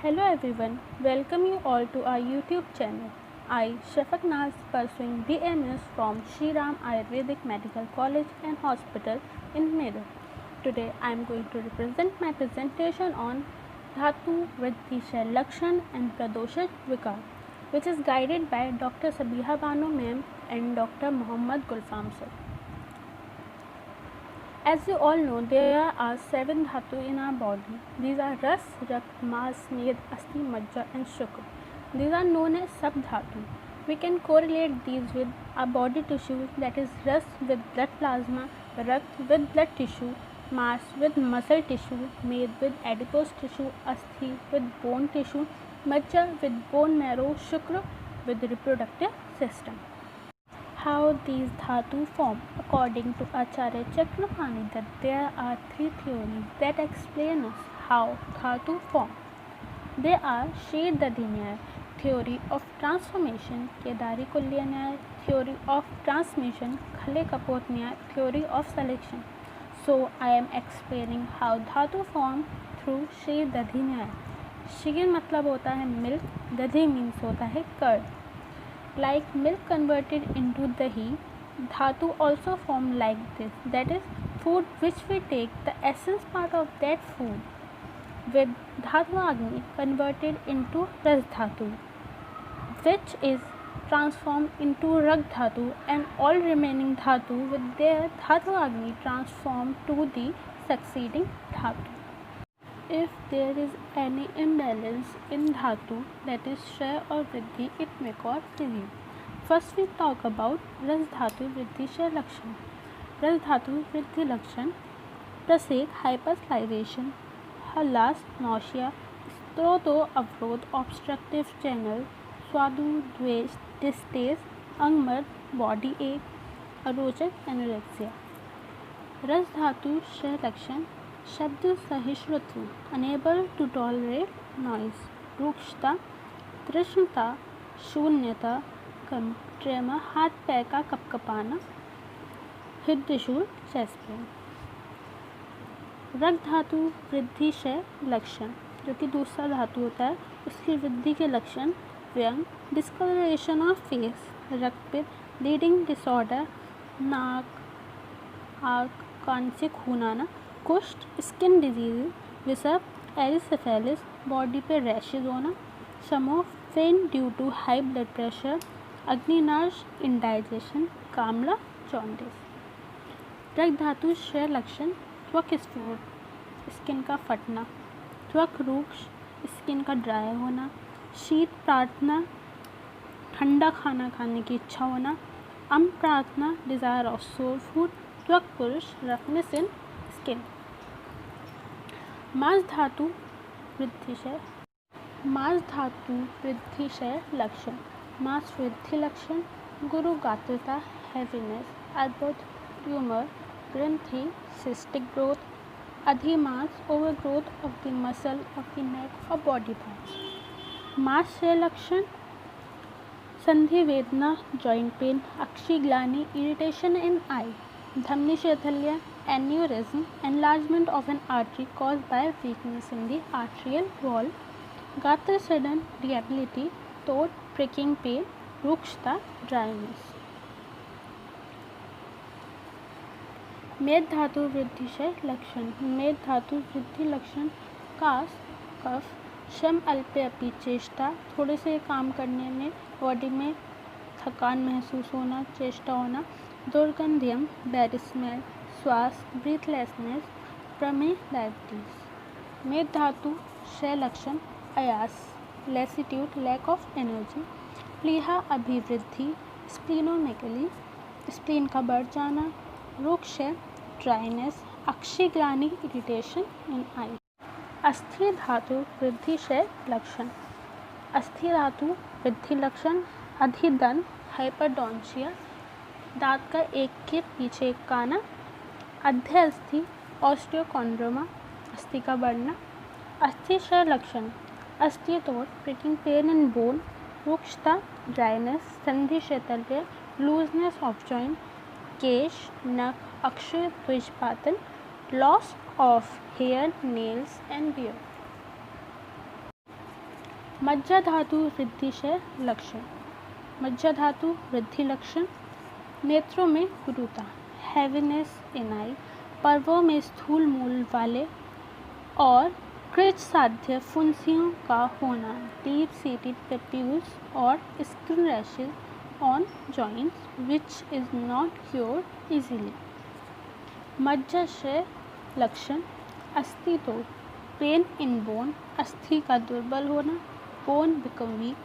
Hello everyone, welcome you all to our YouTube channel. I, Shafaq Naz, pursuing BMS from Shri Ram Ayurvedic Medical College and Hospital in Meerut. Today I am going to represent my presentation on Dhatu Vriddhi Shai Lakshan and Pradosha Vikar, which is guided by Dr. Sabiha Banu ma'am and Dr. Muhammad Gulfam sir. As you all know, there are 7 dhatu in our body. These are Ras, Rakt, Mas, Med, Asti, Majja and Shukra. These are known as sub-dhatu. We can correlate these with our body tissues, that is Ras with blood plasma, Rakt with blood tissue, Mas with muscle tissue, Med with adipose tissue, Asti with bone tissue, Majja with bone marrow, Shukra with the reproductive system. How these dhatu form? According to Acharya Chakrapani, that there are 3 theories that explain us how dhatu form. They are Kshetradi Nyaya, theory of transformation, Kedari Kulya Nyaya, theory of transmission, Khale Kapot Nyaya, theory of selection. So I am explaining how dhatu form through Kshetradi Nyaya. Ksher मतलब होता है milk, दधी means होता है curd. Like milk converted into dahi, dhatu also form like this, that is food which we take the essence part of that food with dhatu agni converted into ras dhatu, which is transformed into rag dhatu, and all remaining dhatu with their dhatu agni transformed to the succeeding dhatu. If there is any imbalance in dhatu, that is Kshay or Vriddhi, it may cause disease. First we talk about Ras Dhatu Vriddhi Kshay Lakshan. Ras Dhatu Vriddhi Lakshan: Prasek, hypersalivation, halas, nausea, stroto avrodh, obstructive channel, swadu, dvesh, distaste, angmad, body ache, arojak, anorexia. Ras Dhatu Kshay Lakshan: शब्द सहिष्णुत्व, unable to tolerate noise, रुक्षता, तृष्णता, शून्यता, कम, ट्रेमा, हाथ पैर का कपकपाना, हृदय शूल, chest pain. रक्त धातु वृद्धि क्षय लक्षण, जो कि दूसरा धातु होता है, उसकी वृद्धि के लक्षण व्यंग, डिस्कलरेशन ऑफ फेस, रक्तपित्त, ब्लीडिंग डिसऑर्डर, नाक, आँख, कान से खून आना, कुष्ठ, स्किन डिजीज, विसर्प, एरिसेफेलिस, बॉडी पे रैशेज होना, समो, फेन due to high blood pressure, अग्निनाश, इंडाइजेशन, कामला, जॉन्डिस. रक्त धातु क्षय लक्षण त्वक स्फोट, स्किन का फटना, त्वक रूक्ष, स्किन का ड्राई होना, शीत प्रार्थना, ठंडा खाना खाने की इच्छा होना, अम प्रार्थना, डिज़ायर ऑफ सोल फूड, त्वक पुरुष, रफनेस इन स्किन. मांस धातु वृद्धि क्षय. मांस धातु वृद्धि क्षय लक्षण: मांस वृद्धि लक्षण, गुरु गात्रता, हैवीनेस, अद्भुत, ट्यूमर, ग्रंथि, सिस्टिक ग्रोथ, अधिमांस, over growth of the muscle of the neck और बॉडी पार्ट्स. मांस क्षय लक्षण: संधि वेदना, जॉइंट पेन, अक्षी ग्लानि, इरिटेशन इन आई, धमनी शैथिल्य, aneurysm, enlargement of an artery caused by weakness in the arterial wall, gatra sudden debility, throat, pricking pain, rukshta, dryness. मेद धातु वृद्धि क्षय लक्षण. मेद धातु वृद्धि लक्षण कास, कफ, शम अल्पे अपी चेष्टा, थोड़े से काम करने में बॉडी में थकान महसूस होना, चेष्टा होना, दुर्गंध्यम, बैड स्मेल, श्वास, ब्रीथलेसनेस, प्रमेह, डायबिटीज. मेद धातु क्षय लक्षण आयास, लेसिट्यूड, लैक ऑफ एनर्जी, प्लीहा, अभिवृद्धि, स्प्लीनोमेगली, स्प्लीन का बढ़ जाना, रोग क्षय, ड्राइनेस, अक्षी ग्लानि, इरिटेशन इन आई. अस्थि धातु वृद्धि क्षय लक्षण. अस्थि धातु वृद्धि लक्षण अधिदन, हाइपरडोंशिया, दांत का एक के पीछे एक काना, अध्य अस्थि, ऑस्टियोकॉन्ड्रोमा, अस्थि का बढ़ना. अस्थि क्षय लक्षण अस्थि तोड़, प्रिकिंग पेन इन बोन, रुक्षता, ड्राइनेस, संधि शैथिल्य, लूजनेस ऑफ जॉइंट, केश, नख, अक्षय द्विजपातन, loss of hair, nails and beard. मज्जा धातु वृद्धिशय लक्षण। मज्जा धातु वृद्धि लक्षण। नेत्रों में गुरुता, हैवीनेस इन आई, पर्वों में स्थूल मूल वाले और कृच साध्य फुंसियों का होना, डीप सीटेड पेप्यूल्स और skin rashes on joints which is not cured easily. मज्जाशय लक्षण। अस्थि तोड़, पेन इन बोन, अस्थि का दुर्बल होना, बोन बिकम वीक,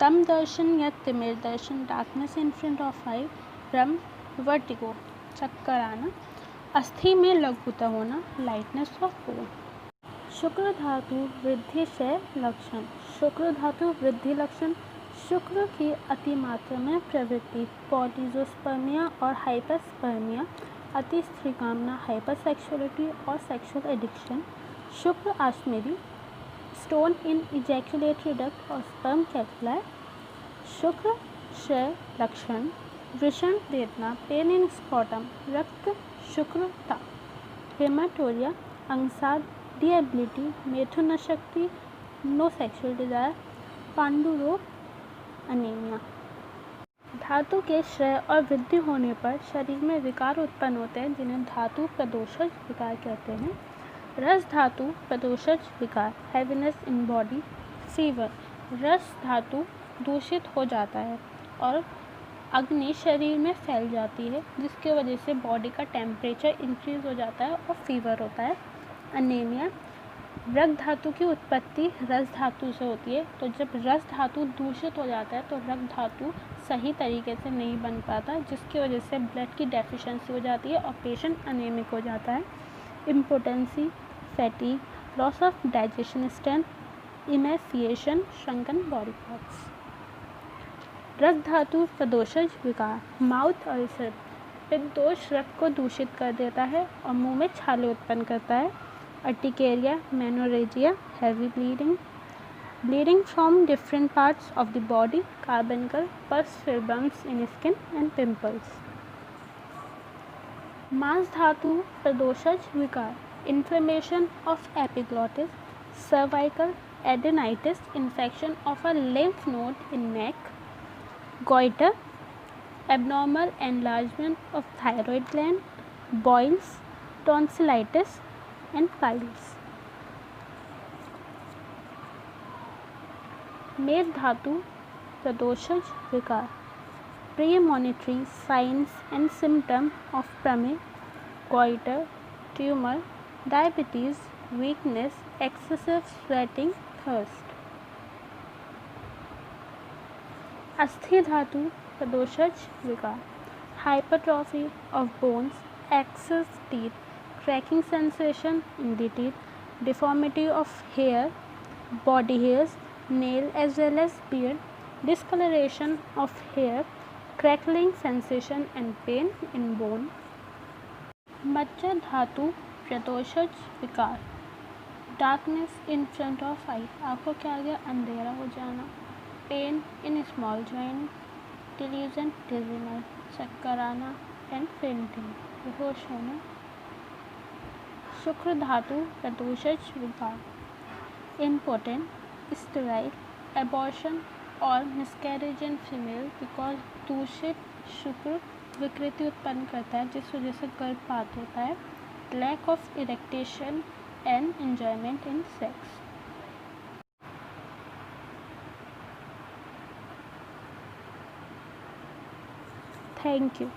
तम दर्शन या तिमिर दर्शन, डार्कनेस इन फ्रंट ऑफ आई, भ्रम, वर्टिगो, चक्कर आना, अस्थि में लघुता होना, लाइटनेस ऑफ बोन। शुक्र धातु वृद्धिशय लक्षण। शुक्र धातु वृद्धि लक्षण। शुक्र की अतिमात्रा में प्रवृत्ति, पॉलीजोस्पर्मिया और हाइपरस्पर्मिया, अति स्त्री कामना, हाइपरसेक्सुअलिटी और सेक्सुअल एडिक्शन, शुक्र आश्मेरी, स्टोन इन इजैकुलेटरी डक्ट और स्पर्म कैपिलाई। शुक्र क्षय लक्षण। वृषण वेदना, पेन इन स्कॉटम, रक्त शुक्रता, हेमाटोरिया, अंगसार, डिएबिलिटी, मिथुन शक्ति, नो सेक्सुअल डिजायर, पांडु रोग, अनीमिया। धातु के क्षय और वृद्धि होने पर शरीर में विकार उत्पन्न होते हैं जिन्हें धातु प्रदोषज विकार कहते हैं। रस धातु प्रदोषज विकार, हैवीनेस इन बॉडी, फीवर। रस धातु दूषित हो जाता है और अग्नि शरीर में फैल जाती है जिसकी वजह से बॉडी का टेम्परेचर इंक्रीज हो जाता है और फीवर होता है। अनीमिया। रक्त धातु की उत्पत्ति रस धातु से होती है, तो जब रस धातु दूषित हो जाता है तो रक्त धातु सही तरीके से नहीं बन पाता जिसकी वजह से ब्लड की डेफिशिएंसी हो जाती है और पेशेंट अनेमिक हो जाता है। Impotency, fatigue, loss of digestion strength, emaciation, श्रंकन बॉडी पार्ट्स। रक्त धातु प्रदोषज विकार, माउथ अल्सर, पित्तदोष रक्त को दूषित कर देता है और मुंह में छाले उत्पन्न करता है। Urticaria, menorrhagia, heavy bleeding, bleeding from different parts of the body, carbuncle, pus, bumps in skin and pimples. मांस धातु प्रदोषज विकार, inflammation of epiglottis, cervical adenitis, infection of a lymph node in neck, goiter, abnormal enlargement of thyroid gland, boils, tonsillitis and piles. मेद धातु प्रदोषज विकार, प्रीमोनिटरी science and symptom of प्रमेय, goiter, tumor, diabetes, weakness, excessive sweating, thirst. अस्थि धातु प्रदोषज विकार, hypertrophy of bones, excess teeth, cracking sensation in the teeth, deformity of hair, body hairs, nail as well as beard, discoloration of hair, crackling sensation and pain in bone. मज्जा धातु प्रदोषज विकार, darkness in front of आई, आंखों के आगे अंधेरा हो जाना, pain in small joint, delusion, dizziness, चक्कर आना एंड फेंटिंग, बेहोश होना। शुक्र धातु प्रदोषज विकार, इम्पोटेंट, स्टेराइल, एबॉर्शन और मिसकैरेज इन फीमेल बिकॉज दूषित शुक्र विकृति उत्पन्न करता है जिस वजह से गर्भपात होता है। Lack of erection and enjoyment in sex. Thank you.